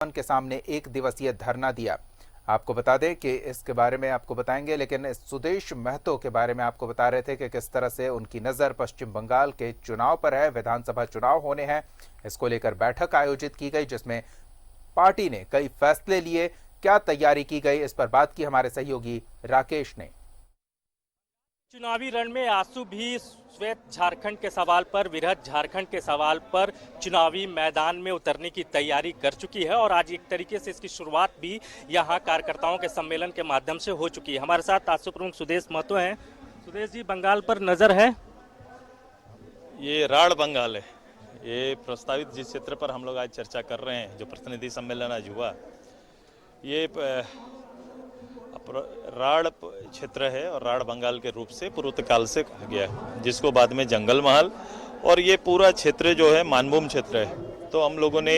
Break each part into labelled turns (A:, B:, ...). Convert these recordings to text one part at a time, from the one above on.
A: के सामने एक दिवसीय धरना दिया। आपको बता दें कि इसके बारे में आपको बताएंगे, लेकिन सुदेश महतो के बारे में आपको बता रहे थे कि किस तरह से उनकी नज़र पश्चिम बंगाल के चुनाव पर है। विधानसभा चुनाव होने हैं, इसको लेकर बैठक आयोजित की गई जिसमें पार्टी ने कई फैसले लिए। क्या तैयारी की गई, इस पर बात की हमारे सहयोगी राकेश ने।
B: चुनावी रण में आंसू भी श्वेत झारखंड के सवाल पर, विरहत झारखंड के सवाल पर चुनावी मैदान में उतरने की तैयारी कर चुकी है और आज एक तरीके से इसकी शुरुआत भी यहां कार्यकर्ताओं के सम्मेलन के माध्यम से हो चुकी है। हमारे साथ आंसू प्रमुख सुदेश महतो हैं। सुदेश जी, बंगाल पर नजर है?
C: ये राढ़ बंगाल है। ये प्रस्तावित जिस क्षेत्र पर हम लोग आज चर्चा कर रहे हैं, जो प्रतिनिधि सम्मेलन आज हुआ, ये राढ़ क्षेत्र है और राढ़ बंगाल के रूप से पूर्वकाल से कहा गया है, जिसको बाद में जंगल महल, और ये पूरा क्षेत्र जो है मानभूम क्षेत्र है। तो हम लोगों ने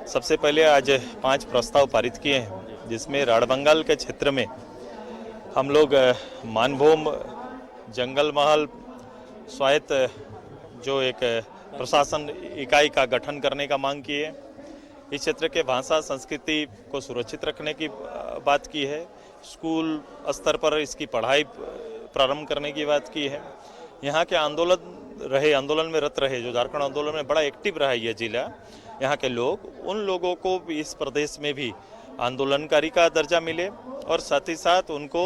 C: सबसे पहले आज 5 प्रस्ताव पारित किए हैं, जिसमें राढ़ बंगाल के क्षेत्र में हम लोग मानभूम, जंगल महल, स्वायत्त जो एक प्रशासन इकाई का गठन करने का मांग की है। इस क्षेत्र के भाषा संस्कृति को सुरक्षित रखने की बात की है। स्कूल स्तर पर इसकी पढ़ाई प्रारंभ करने की बात की है। यहाँ के आंदोलन में रत रहे, जो झारखंड आंदोलन में बड़ा एक्टिव रहा ये जिला, यहाँ के लोग, उन लोगों को भी इस प्रदेश में भी आंदोलनकारी का दर्जा मिले और साथ ही साथ उनको,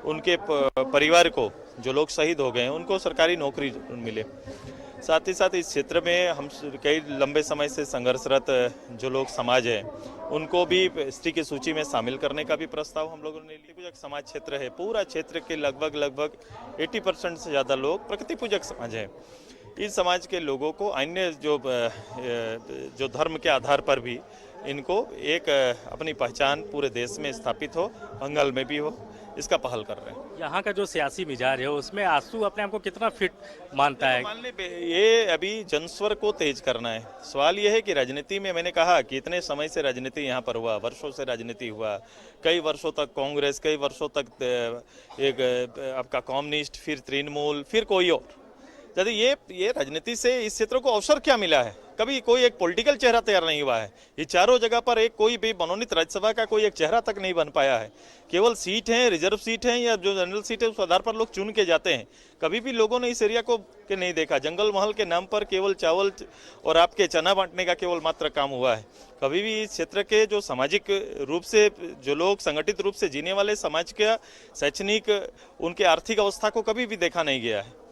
C: उनके परिवार को, जो लोग शहीद हो गए हैं, उनको सरकारी नौकरी मिले। साथ ही साथ इस क्षेत्र में हम कई लंबे समय से संघर्षरत जो लोग समाज है, उनको भी एसटी की सूची में शामिल करने का भी प्रस्ताव हम लोगों ने लिया। पूजक समाज क्षेत्र है, पूरा क्षेत्र के लगभग 80% से ज़्यादा लोग प्रकृति पूजक समाज है। इस समाज के लोगों को अन्य जो धर्म के आधार पर भी इनको एक अपनी पहचान पूरे देश में स्थापित हो, बंगाल में भी हो, इसका पहल कर रहे हैं।
B: यहाँ का जो सियासी मिजाज है उसमें आंसू अपने आप को कितना फिट मानता है?
C: ये अभी जनस्वर को तेज करना है। सवाल ये है कि राजनीति में, मैंने कहा कि इतने समय से राजनीति यहाँ पर हुआ, वर्षों से राजनीति हुआ, कई वर्षों तक कांग्रेस, कई वर्षों तक एक आपका कम्युनिस्ट, फिर तृणमूल, फिर कोई और। यदि ये राजनीति से इस क्षेत्र को अवसर क्या मिला है? कभी कोई एक पॉलिटिकल चेहरा तैयार नहीं हुआ है। ये चारों जगह पर एक कोई भी मनोनीत राज्यसभा का कोई एक चेहरा तक नहीं बन पाया है। केवल सीट है, रिजर्व सीट है या जो जनरल सीट है, उस आधार पर लोग चुन के जाते हैं। कभी भी लोगों ने इस एरिया को के नहीं देखा। जंगल महल के नाम पर केवल चावल और आपके चना बांटने का केवल मात्र काम हुआ है। कभी भी इस क्षेत्र के जो सामाजिक रूप से, जो लोग संगठित रूप से जीने वाले समाज का शैक्षणिक, उनके आर्थिक अवस्था को कभी भी देखा नहीं गया है।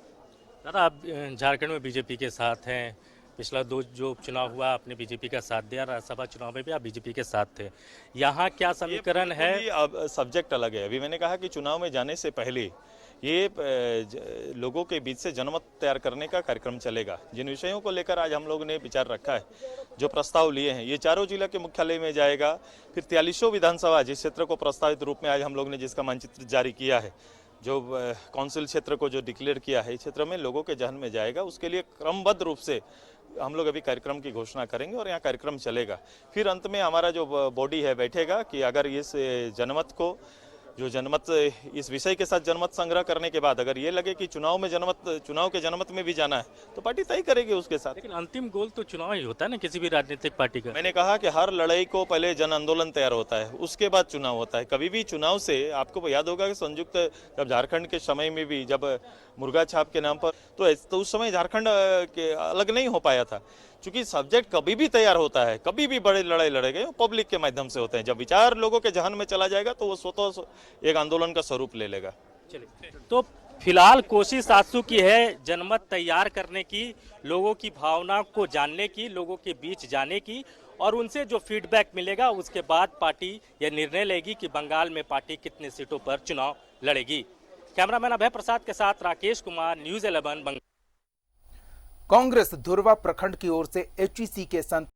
B: दादा, आप झारखंड में बीजेपी के साथ हैं। पिछला 2 जो उपचुनाव हुआ आपने बीजेपी का साथ दिया, राज्यसभा चुनाव में भी आप बीजेपी के साथ थे। यहाँ क्या समीकरण है?
C: अब सब्जेक्ट अलग है। अभी मैंने कहा कि चुनाव में जाने से पहले ये लोगों के बीच से जनमत तैयार करने का कार्यक्रम चलेगा। जिन विषयों को लेकर आज हम लोगों ने विचार रखा है, जो प्रस्ताव लिए हैं, ये चारों जिला के मुख्यालय में जाएगा। फिर 43 विधानसभा, जिस क्षेत्र को प्रस्तावित रूप में आज हम लोग ने जिसका मानचित्र जारी किया है, जो काउंसिल क्षेत्र को जो डिक्लेयर किया है, इस क्षेत्र में लोगों के जहन में जाएगा। उसके लिए क्रमबद्ध रूप से हम लोग अभी कार्यक्रम की घोषणा करेंगे और यहाँ कार्यक्रम चलेगा। फिर अंत में हमारा जो बॉडी है बैठेगा कि अगर इस जनमत को, जो जनमत, इस विषय के साथ जनमत संग्रह करने के बाद अगर ये लगे कि चुनाव के जनमत में भी जाना है, तो पार्टी तय करेगी उसके साथ।
B: लेकिन अंतिम गोल तो चुनाव ही होता है ना किसी भी राजनीतिक पार्टी का।
C: मैंने कहा कि हर लड़ाई को पहले जन आंदोलन तैयार होता है, उसके बाद चुनाव होता है। कभी भी चुनाव से, आपको याद होगा कि संयुक्त, जब झारखंड के समय में भी जब मुर्गा छाप के नाम पर, तो उस समय झारखंड के अलग नहीं हो पाया था। क्योंकि सब्जेक्ट कभी भी तैयार होता है, कभी भी बड़े लड़ाई लड़े गए पब्लिक के माध्यम से होते हैं। जब विचार लोगों के जहन में चला जाएगा तो वो स्वतः एक आंदोलन का स्वरूप ले लेगा।
B: चलिए, तो फिलहाल कोशिश आंसू की है जनमत तैयार करने की, लोगों की भावना को जानने की, लोगों के बीच जाने की, और उनसे जो फीडबैक मिलेगा उसके बाद पार्टी यह निर्णय लेगी कि बंगाल में पार्टी कितनी सीटों पर चुनाव लड़ेगी। कैमरामैन अभय प्रसाद के साथ राकेश कुमार, न्यूज़ 11 बंगाल।
A: कांग्रेस धुरवा प्रखंड की ओर से एचईसी के संत